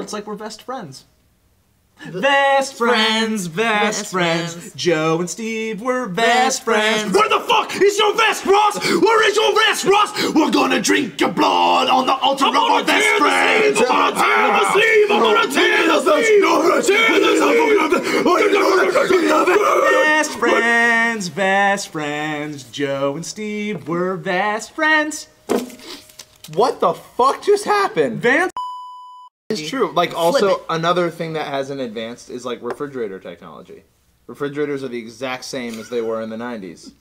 it's like we're best friends. Best friends. Joe and Steve were best friends. Where the fuck is your vest, Ross? Where is your vest, Ross? We're gonna drink your blood on the altar of our best friends. I'm gonna tear the sleeve. I'm gonna tear the sleeve. Best friends. Joe and Steve were best friends. What the fuck just happened? Vance. It's true. Like, also, another thing that hasn't advanced is, like, refrigerator technology. Refrigerators are the exact same as they were in the 90s.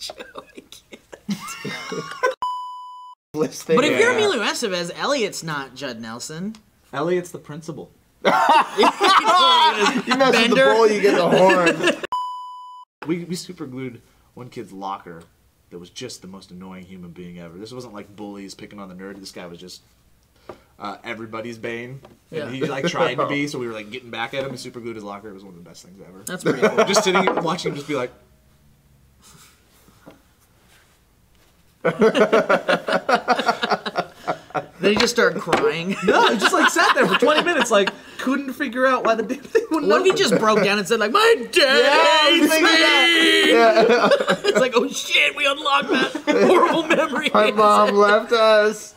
But if you're Emilio Estevez, Elliot's not Judd Nelson. Elliot's the principal. You mess with the bowl, you get the horn. We super glued one kid's locker that was just the most annoying human being ever. This wasn't like bullies picking on the nerd. This guy was just everybody's bane. And he like tried to be, so we were like getting back at him and super glued his locker. It was one of the best things ever. That's pretty cool. Just sitting here watching him just be like... Then he just started crying. No, he just like sat there for 20 minutes, like couldn't figure out why the damn thing wouldn't What if he just broke down and said like, my dad hates me? Yeah. It's like, oh shit, we unlocked that horrible memory. My mom left us.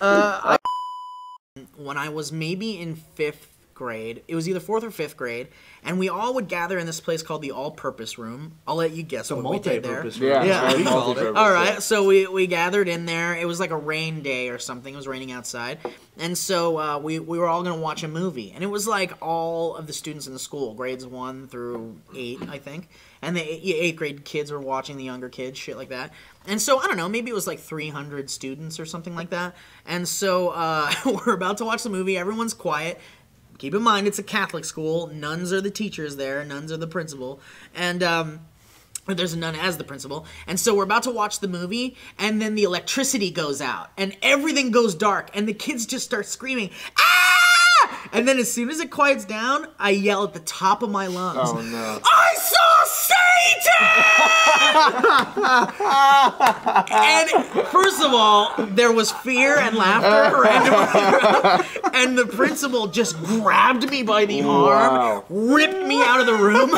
When I was maybe in 5th grade, it was either 4th or 5th grade, and we all would gather in this place called the All-Purpose Room. I'll let you guess what we did there. Yeah, we called it. All right, so we gathered in there. It was like a rain day or something. It was raining outside. And so we were all going to watch a movie. And it was like all of the students in the school, grades 1 through 8, I think. And the 8th grade kids were watching the younger kids, shit like that. And so, I don't know, maybe it was like 300 students or something like that. And so we're about to watch the movie. Everyone's quiet. Keep in mind, it's a Catholic school. Nuns are the teachers there. Nuns are the principal. And there's a nun as the principal. And so we're about to watch the movie, and then the electricity goes out, and everything goes dark, and the kids just start screaming, ah! And then as soon as it quiets down, I yell at the top of my lungs, Oh, no. I saw Satan! And first of all, there was fear and laughter randomly, and the principal just grabbed me by the arm, ripped me out of the room,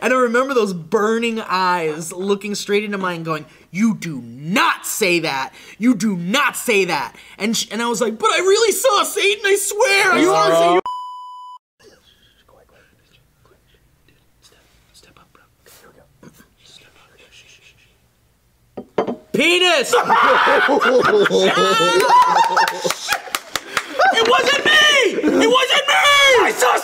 and I remember those burning eyes looking straight into mine going, you do not say that. You do not say that. And I was like, but I really saw Satan, I swear. I saw Satan. Step up, bro. Here we go. Step up. Penis! It wasn't me! It wasn't me! I saw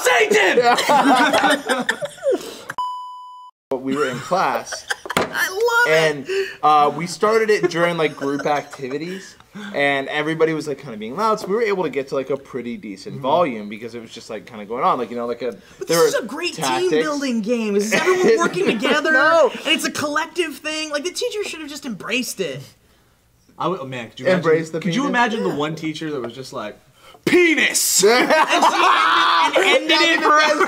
Satan! We were in class. I love it! And we started it during like group activities. And everybody was like kind of being loud, so we were able to get to like a pretty decent volume because it was just like kind of going on, like, you know, like a. But this is a great team building game. This is everyone working together, No. and it's a collective thing. Like the teacher should have just embraced it. Oh man, could you imagine, Embrace the could you penis? imagine the one teacher that was just like, penis? And ended it forever.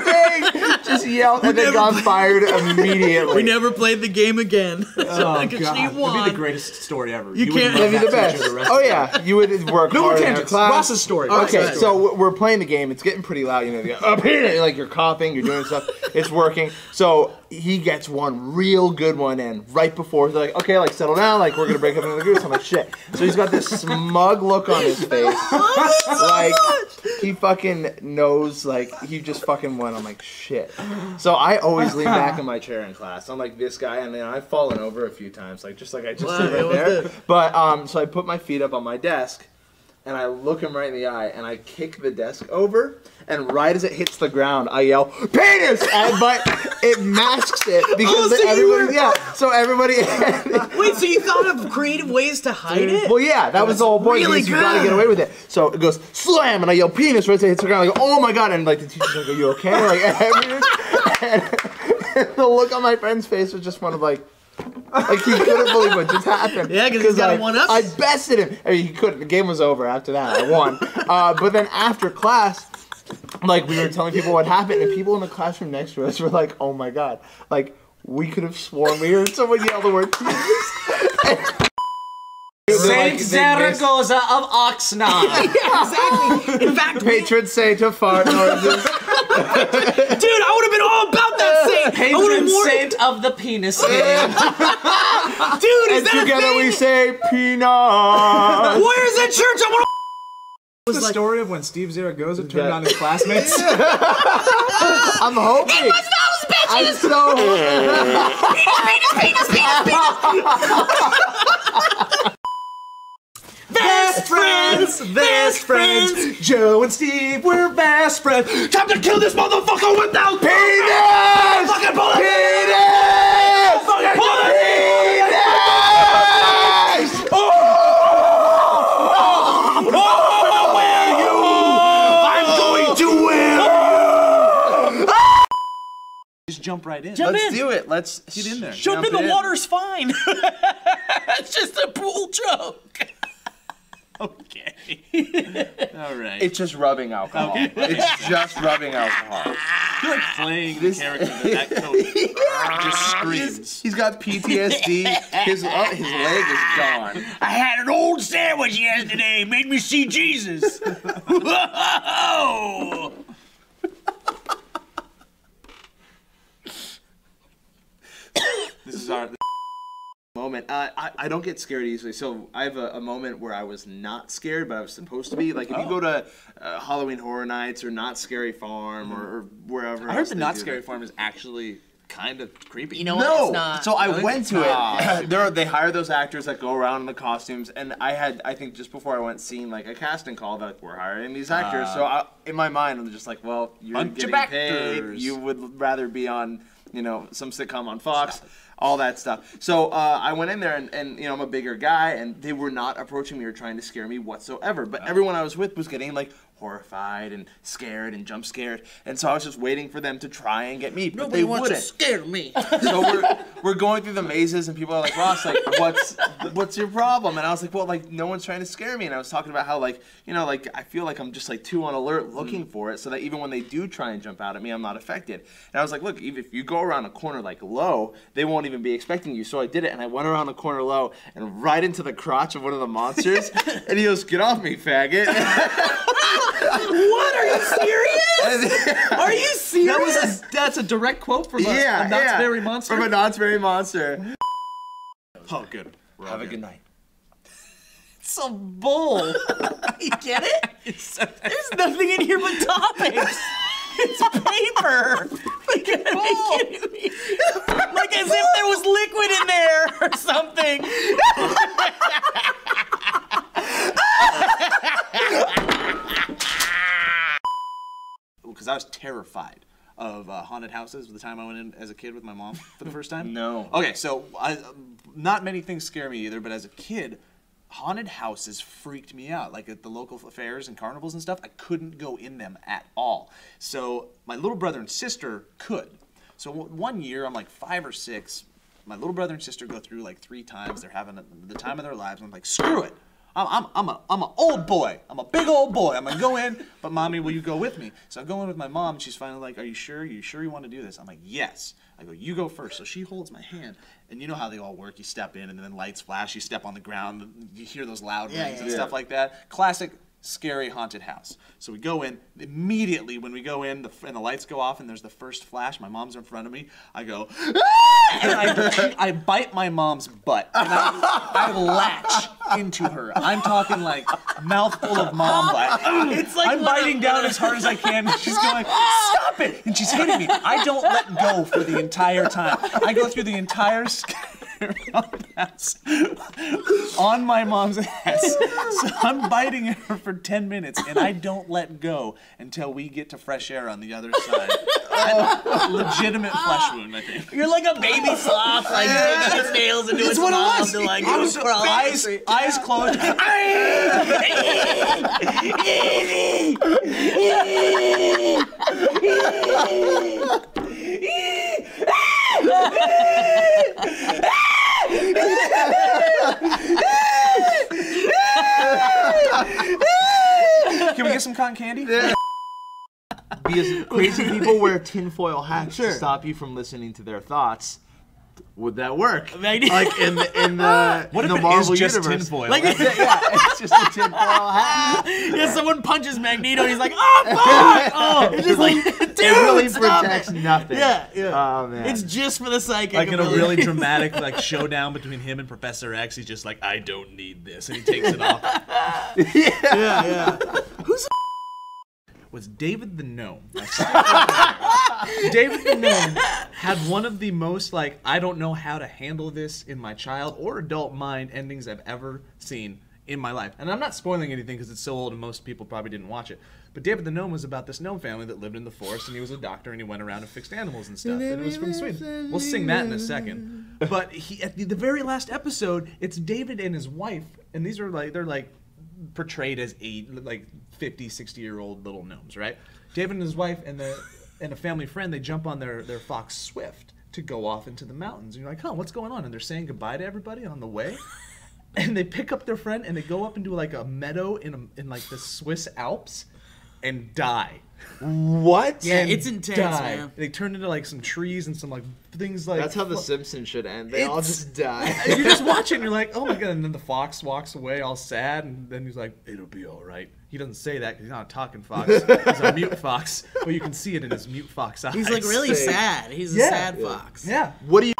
Just yelled and then got fired immediately. We never played the game again. Oh god, She that'd won. be the greatest story ever. You can't- would love That'd be the that teacher best. the rest Oh of the yeah, time. you would work No more hard in tangents. class. Ross's story. Okay, so we're playing the game. It's getting pretty loud. You know, like you're coughing, you're doing stuff. It's working. So he gets one real good one in right before. They're like, okay, like settle down. Like we're gonna break up into the group. So I'm like, shit. So he's got this smug look on his face, like he fucking knows. Like he just fucking won. I'm like, shit. So I always lean back in my chair in class. I'm like this guy, and then I've fallen over a few times, like just like I just did right there. But so I put my feet up on my desk. And I look him right in the eye, and I kick the desk over, and right as it hits the ground, I yell, penis! But it masks it, because so everybody... Wait, so you thought of creative ways to hide it? Well, yeah, that was the whole point, really because you gotta get away with it. So it goes, slam, and I yell, penis, right as it hits the ground, I go, oh my god, and like the teacher's like, are you okay? Like, and the look on my friend's face was just one of like he couldn't believe what just happened. Yeah, because he's got one up. I bested him. I mean, he couldn't. The game was over after that. I won. But then after class, like we were telling people what happened, and people in the classroom next to us were like, "Oh my god!" Like we could have sworn we heard someone yell the word penis. Saint Zaragoza of Oxnard. Yeah, exactly. In fact, patron saint of fart noises. I would have been all about that saint. Patron saint of the penis game. Dude, is And that together a thing? we say peanut. Where's that church? I want to. The story of when Steve Zaragoza turned on his classmates. I'm hoping. I'm so Best friends, Joe and Steve, we're best friends. Time to kill this motherfucker without penis. fucking bullet. Penis. Fucking bullet. Penis. Just jump right in. Let's do it. Let's get in there. Jump in, the water's fine. It's just a pool joke. Okay. All right. It's just rubbing alcohol. Okay. It's just rubbing alcohol. You're like playing the character that coach just screams. He's got PTSD. His leg is gone. I had an old sandwich yesterday. Made me see Jesus. Whoa! This is our moment. I don't get scared easily, so I have a moment where I was not scared, but I was supposed to be. Like if you go to Halloween Horror Nights or Not Scary Farm or wherever. I heard else the they Not do Scary that. Farm is actually kind of creepy. You know what? No, It's not. so I Really? went to it. They hire those actors that go around in the costumes, and I think just before I went, seen like a casting call that like, we're hiring these actors. So in my mind, I'm just like, well, you're Bunch of getting paid. actors. You would rather be on, some sitcom on Fox. All that stuff. So I went in there, and I'm a bigger guy, and they were not approaching me or trying to scare me whatsoever. But everyone I was with was getting like horrified and scared and jump scared, and so I was just waiting for them to try and get me, but Nobody they wants wouldn't. to scare me. So we're going through the mazes, and people are like, Ross, like, what's your problem? And I was like, well, like, no one's trying to scare me. And I was talking about how, like, like, I feel like I'm just, like, too on alert looking for it, so that even when they do try and jump out at me, I'm not affected. And I was like, look, even if you go around a corner, like, low, they won't even be expecting you. So I did it, and I went around the corner low and right into the crotch of one of the monsters, and he goes, get off me, faggot. What? Are you serious? Are you serious? That's a direct quote from Yeah, a Knott's Berry Monster. From a Knott's Berry Monster. Oh, good. Have a good night. It's a bull. You get it? There's nothing in here but topics. It's paper. Like, are you kidding me? Like as if there was liquid in there or something. Because I was terrified of haunted houses the time I went in as a kid with my mom for the first time. No. Okay, so not many things scare me either, but as a kid, haunted houses freaked me out. Like at the local fairs and carnivals and stuff, I couldn't go in them at all. So my little brother and sister could. So one year, I'm like 5 or 6, my little brother and sister go through like 3 times. They're having the time of their lives. I'm like, screw it. I'm an old boy. I'm a big old boy. I'm gonna go in, but mommy, will you go with me? So I go in with my mom, and she's finally like, are you sure? You sure you want to do this? I'm like, yes. I go, you go first. So she holds my hand, and you know how they all work. You step in, and then lights flash. You step on the ground. You hear those loud rings and stuff like that. Classic scary haunted house. So we go in. Immediately when we go in, and the lights go off, and there's the first flash. My mom's in front of me. I go, and I bite my mom's butt, and I latch into her. I'm talking like mouthful of mom bite. It's like I'm biting down as hard as I can. And she's going, stop it! And she's hitting me. I don't let go for the entire time. I go through the entire house on my mom's ass. So I'm biting her for 10 minutes, and I don't let go until we get to fresh air on the other side. Legitimate flesh wound, I think. You're like a baby sloth, like digging its nails into its mouth to like Eyes closed. Can we get some cotton candy? Because crazy people wear tinfoil hats to stop you from listening to their thoughts. Would that work? Like in the What if it Marvel is just universe? tinfoil? Like, Yeah, it's just a tinfoil hat. yeah, someone punches Magneto and he's like, oh, fuck! Oh, it's just like really stop protects it. nothing. Yeah. Oh man. It's just for the psychic. Like in a ability. really dramatic like showdown between him and Professor X, he's just like, I don't need this, and he takes it off. Yeah. Who's Was David the Gnome. David the Gnome had one of the most like, I don't know how to handle this in my child or adult mind endings I've ever seen in my life. And I'm not spoiling anything because it's so old and most people probably didn't watch it. But David the Gnome was about this gnome family that lived in the forest, and he was a doctor, and he went around and fixed animals and stuff. And it was from Sweden. We'll sing that in a second. But he, at the very last episode, it's David and his wife, and these are like, they're like portrayed as like 50, 60-year-old little gnomes, right? David and his wife and a family friend, they jump on their fox Swift to go off into the mountains. And you're like, huh, what's going on? And they're saying goodbye to everybody on the way. And they pick up their friend and they go up into like a meadow in like the Swiss Alps and die. What? Yeah, And it's intense, die. man. They turn into like some trees and some like things like. That's how The Simpsons should end. They all just die. You just watch it and you're like, oh my god. And then the fox walks away all sad, and then he's like, it'll be all right. He doesn't say that because he's not a talking fox. He's a mute fox. But you can see it in his mute fox eyes. He's like really Same. sad. He's a Yeah. sad fox. Yeah. What do you?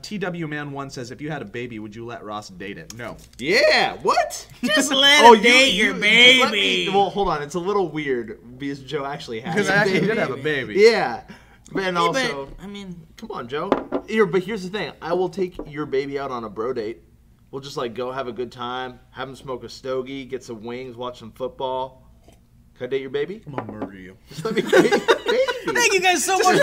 TW Man 1 says, if you had a baby, would you let Ross date it? No. Yeah. What? Just let him date your let baby. me- well, hold on. It's a little weird because Joe actually has. Because a I actually baby. did have a baby. Yeah. And Yeah, also, but, I mean, come on, Joe. Here, but here's the thing. I will take your baby out on a bro date. We'll just like go have a good time, have him smoke a stogie, get some wings, watch some football. Can I date your baby? I'm gonna murder you. Just let me date your baby. thank you guys so much.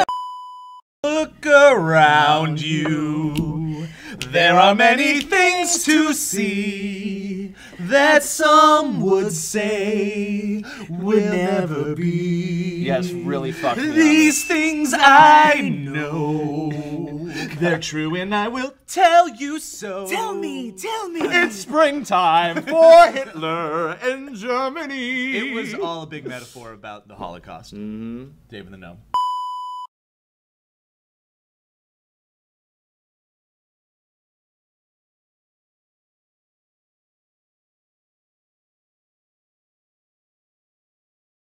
Look around you. There are many things to see that some would say will never be. Yes, really fucked me up. These things I know. They're true and I will tell you so. Tell me. It's springtime for Hitler and Germany. It was all a big metaphor about the Holocaust. David the Gnome.